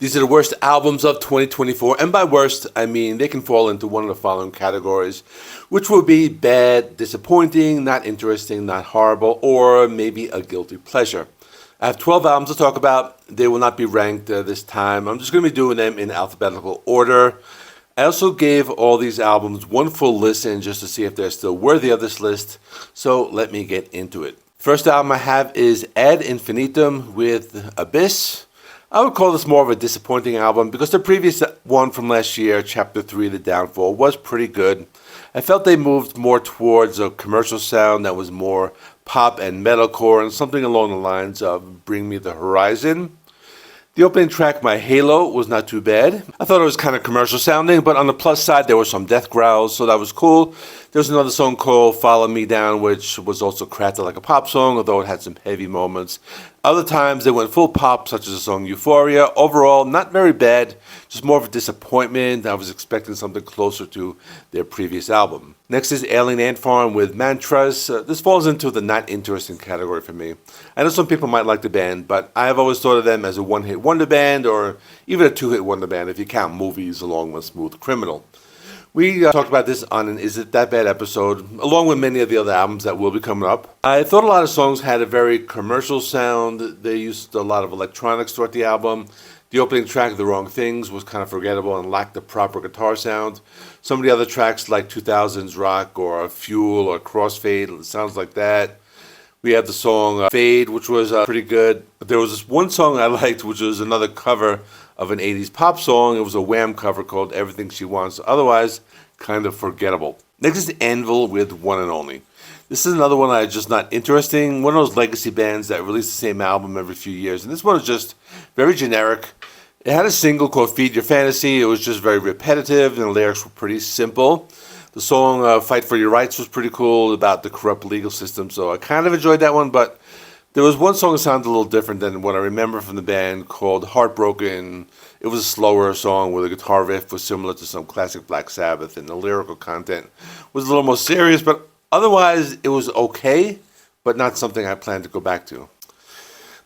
These are the worst albums of 2024, and by worst, I mean they can fall into one of the following categories, which will be bad, disappointing, not interesting, not horrible, or maybe a guilty pleasure. I have 12 albums to talk about. They will not be ranked this time. I'm just going to be doing them in alphabetical order. I also gave all these albums one full listen just to see if they're still worthy of this list, so let me get into it. First album I have is Ad Infinitum with Abyss. I would call this more of a disappointing album because the previous one from last year, Chapter 3, The Downfall, was pretty good. I felt they moved more towards a commercial sound that was more pop and metalcore and something along the lines of Bring Me the Horizon. The opening track, My Halo, was not too bad. I thought it was kind of commercial sounding, but on the plus side, there were some death growls, so that was cool. There was another song called Follow Me Down, which was also crafted like a pop song, although it had some heavy moments. Other times, they went full pop, such as the song Euphoria. Overall, not very bad, just more of a disappointment. I was expecting something closer to their previous album. Next is Alien Ant Farm with Mantras. This falls into the not interesting category for me. I know some people might like the band, but I have always thought of them as a one-hit wonder band or even a two-hit wonder band if you count movies along with Smooth Criminal. We talked about this on an Is It That Bad episode, along with many of the other albums that will be coming up. I thought a lot of songs had a very commercial sound. They used a lot of electronics throughout the album. The opening track, The Wrong Things, was kind of forgettable and lacked the proper guitar sound. Some of the other tracks like 2000s Rock or Fuel or Crossfade, sounds like that. We had the song Fade, which was pretty good. But there was this one song I liked, which was another cover of an 80s pop song. It was a Wham cover called Everything She Wants. Otherwise, kind of forgettable. Next is Anvil with One and Only. This is another one that's just not interesting. One of those legacy bands that release the same album every few years. And this one is just very generic. It had a single called Feed Your Fantasy. It was just very repetitive and the lyrics were pretty simple. The song Fight for Your Rights was pretty cool about the corrupt legal system. So I kind of enjoyed that one, but there was one song that sounded a little different than what I remember from the band called Heartbroken. It was a slower song where the guitar riff was similar to some classic Black Sabbath and the lyrical content was a little more serious, but otherwise it was okay, but not something I plan to go back to.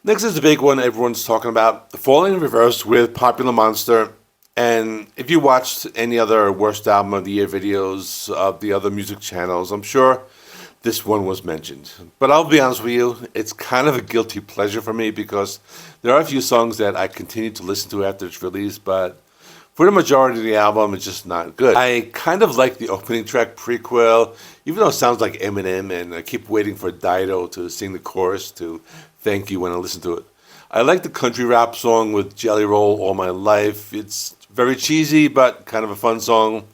Next is the big one everyone's talking about, Falling in Reverse with Popular Monster. And if you watched any other Worst Album of the Year videos of the other music channels, I'm sure this one was mentioned. But I'll be honest with you, it's kind of a guilty pleasure for me because there are a few songs that I continue to listen to after it's released, but for the majority of the album, it's just not good. I kind of like the opening track, Prequel, even though it sounds like Eminem, and I keep waiting for Dido to sing the chorus to thank you when I listen to it. I like the country rap song with Jelly Roll, All My Life. It's very cheesy, but kind of a fun song.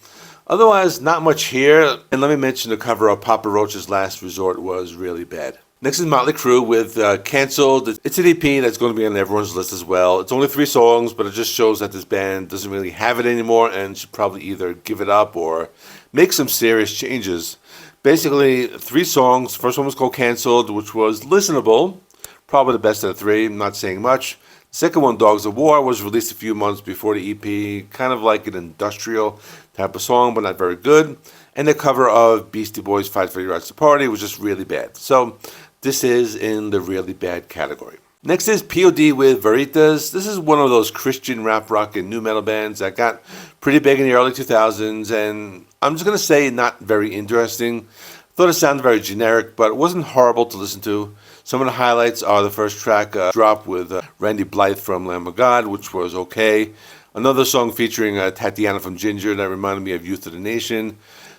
Otherwise, not much here. And let me mention the cover of Papa Roach's Last Resort was really bad. Next is Mötley Crüe with Cancelled. It's an EP that's going to be on everyone's list as well. It's only 3 songs, but it just shows that this band doesn't really have it anymore and should probably either give it up or make some serious changes. Basically, 3 songs. The first one was called Cancelled, which was listenable. Probably the best of the 3, I'm not saying much. The second one, Dogs of War, was released a few months before the EP, kind of like an industrial type of song, but not very good. And the cover of Beastie Boys' Fight for Your Rights to Party was just really bad. So this is in the really bad category. Next is P.O.D. with Veritas. This is one of those Christian rap, rock, and new metal bands that got pretty big in the early 2000s, and I'm just going to say not very interesting. Thought it sounded very generic, but it wasn't horrible to listen to. Some of the highlights are the first track, Drop, with Randy Blythe from Lamb of God, which was okay. Another song featuring Tatiana from Ginger that reminded me of Youth of the Nation.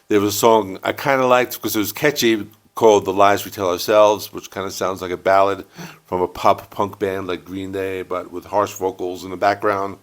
There was a song I kind of liked because it was catchy called The Lies We Tell Ourselves, which kind of sounds like a ballad from a pop punk band like Green Day, but with harsh vocals in the background.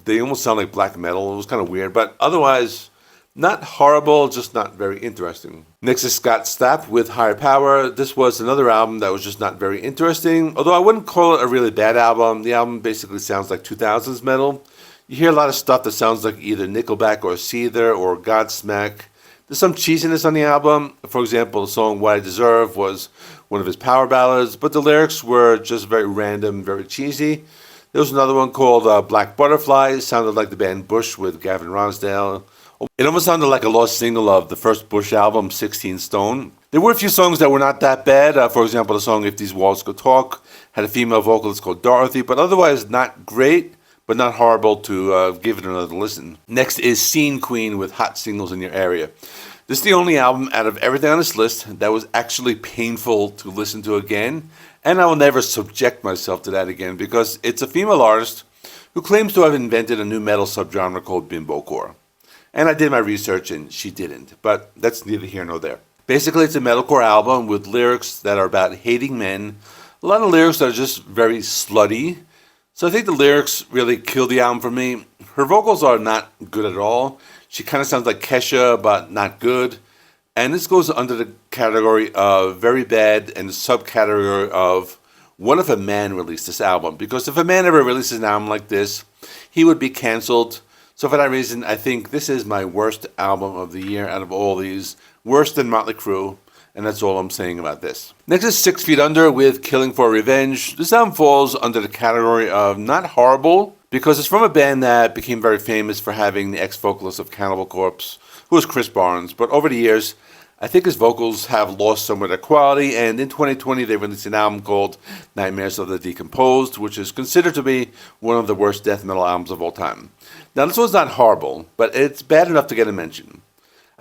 They almost sound like black metal. It was kind of weird, but otherwise, not horrible, just not very interesting. Next is Scott Stapp with Higher Power. This was another album that was just not very interesting, although I wouldn't call it a really bad album. The album basically sounds like 2000s metal. You hear a lot of stuff that sounds like either Nickelback or Seether or Godsmack. There's some cheesiness on the album. For example, the song What I Deserve was one of his power ballads, but the lyrics were just very random, very cheesy. There was another one called Black Butterfly. It sounded like the band Bush with Gavin Rossdale. It almost sounded like a lost single of the first Bush album, 16 Stone. There were a few songs that were not that bad. For example, the song If These Walls Could Talk had a female vocalist called Dorothy, but otherwise not great, but not horrible to give it another listen. Next is Scene Queen with Hot Singles in Your Area. This is the only album out of everything on this list that was actually painful to listen to again, and I will never subject myself to that again because it's a female artist who claims to have invented a new metal subgenre called bimbocore. And I did my research and she didn't, but that's neither here nor there. Basically, it's a metalcore album with lyrics that are about hating men. A lot of lyrics that are just very slutty. So I think the lyrics really kill the album for me. Her vocals are not good at all. She kind of sounds like Kesha, but not good. And this goes under the category of very bad and the subcategory of what if a man released this album? Because if a man ever releases an album like this, he would be canceled. So for that reason, I think this is my worst album of the year out of all these. Worse than Mötley Crüe, and that's all I'm saying about this. Next is 6 Feet Under with Killing for Revenge. This album falls under the category of not horrible, because it's from a band that became very famous for having the ex-vocalist of Cannibal Corpse, who was Chris Barnes. But over the years, I think his vocals have lost some of their quality, and in 2020 they released an album called Nightmares of the Decomposed, which is considered to be one of the worst death metal albums of all time. Now this one's not horrible, but it's bad enough to get a mention.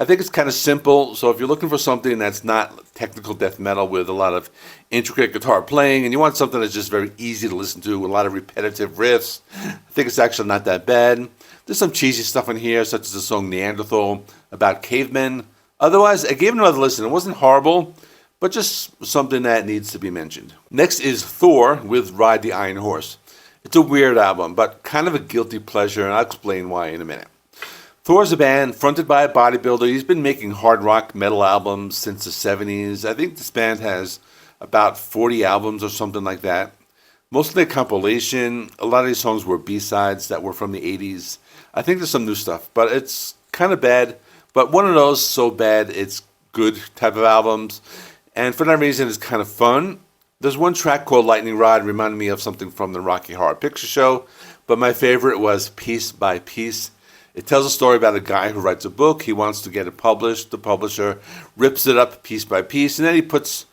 I think it's kind of simple, so if you're looking for something that's not technical death metal with a lot of intricate guitar playing, and you want something that's just very easy to listen to with a lot of repetitive riffs, I think it's actually not that bad. There's some cheesy stuff in here, such as the song Neanderthal about cavemen. Otherwise, I gave it another listen. It wasn't horrible, but just something that needs to be mentioned. Next is Thor with Ride the Iron Horse. It's a weird album, but kind of a guilty pleasure, and I'll explain why in a minute. Thor's a band fronted by a bodybuilder. He's been making hard rock metal albums since the 70s. I think this band has about 40 albums or something like that. Mostly a compilation. A lot of these songs were B-sides that were from the 80s. I think there's some new stuff, but it's kind of bad. But one of those so bad it's good type of albums. And for that reason, it's kind of fun. There's one track called Lightning Rod, reminded me of something from the Rocky Horror Picture Show. But my favorite was Piece by Piece. It tells a story about a guy who writes a book. He wants to get it published. The publisher rips it up piece by piece, and then he puts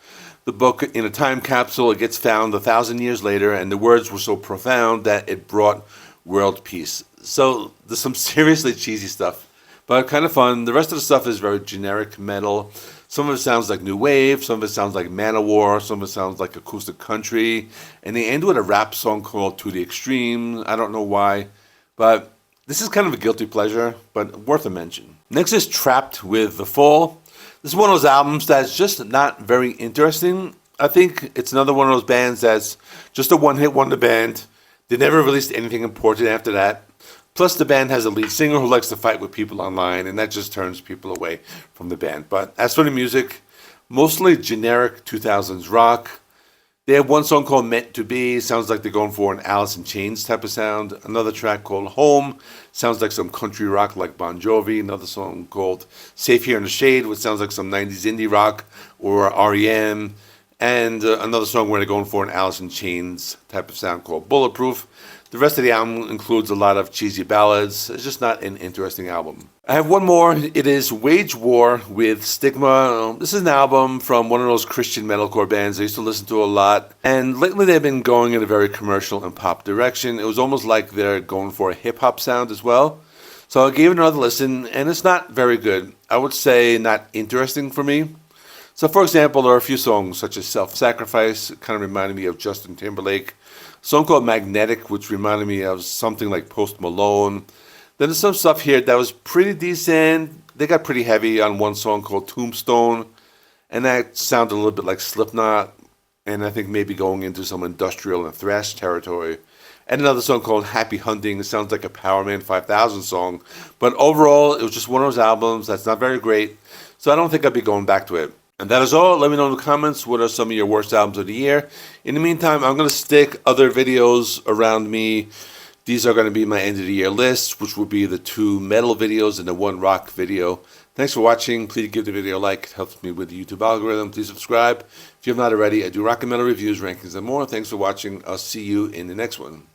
the book in a time capsule. It gets found 1,000 years later, and the words were so profound that it brought world peace. So there's some seriously cheesy stuff, but kind of fun. The rest of the stuff is very generic metal. Some of it sounds like new wave. Some of it sounds like Manowar. Some of it sounds like acoustic country. And they end with a rap song called To the Extreme. I don't know why, but this is kind of a guilty pleasure, but worth a mention. Next is Trapt with The Fall. This is one of those albums that's just not very interesting. I think it's another one of those bands that's just a one-hit wonder band. They never released anything important after that. Plus, the band has a lead singer who likes to fight with people online, and that just turns people away from the band. But as for the music, mostly generic 2000s rock. They have one song called Meant to Be. Sounds like they're going for an Alice in Chains type of sound. Another track called Home. Sounds like some country rock like Bon Jovi. Another song called Safe Here in the Shade, which sounds like some 90s indie rock or REM. And another song where they're going for an Alice in Chains type of sound called Bulletproof. The rest of the album includes a lot of cheesy ballads. It's just not an interesting album. I have one more. It is Wage War with Stigma. This is an album from one of those Christian metalcore bands I used to listen to a lot. And lately they've been going in a very commercial and pop direction. It was almost like they're going for a hip-hop sound as well. So I gave it another listen, and it's not very good. I would say not interesting for me. So for example, there are a few songs such as Self-Sacrifice. It kind of reminded me of Justin Timberlake. A song called Magnetic, which reminded me of something like Post Malone. Then there's some stuff here that was pretty decent. They got pretty heavy on one song called Tombstone, and that sounded a little bit like Slipknot, and I think maybe going into some industrial and thrash territory. And another song called Happy Hunting. It sounds like a Powerman 5000 song, but overall, it was just one of those albums that's not very great, so I don't think I'd be going back to it. And that is all. Let me know in the comments what are some of your worst albums of the year. In the meantime, I'm going to stick other videos around me. These are going to be my end of the year list, which will be the 2 metal videos and the 1 rock video. Thanks for watching. Please give the video a like. It helps me with the YouTube algorithm. Please subscribe. If you have not already, I do rock and metal reviews, rankings, and more. Thanks for watching. I'll see you in the next one.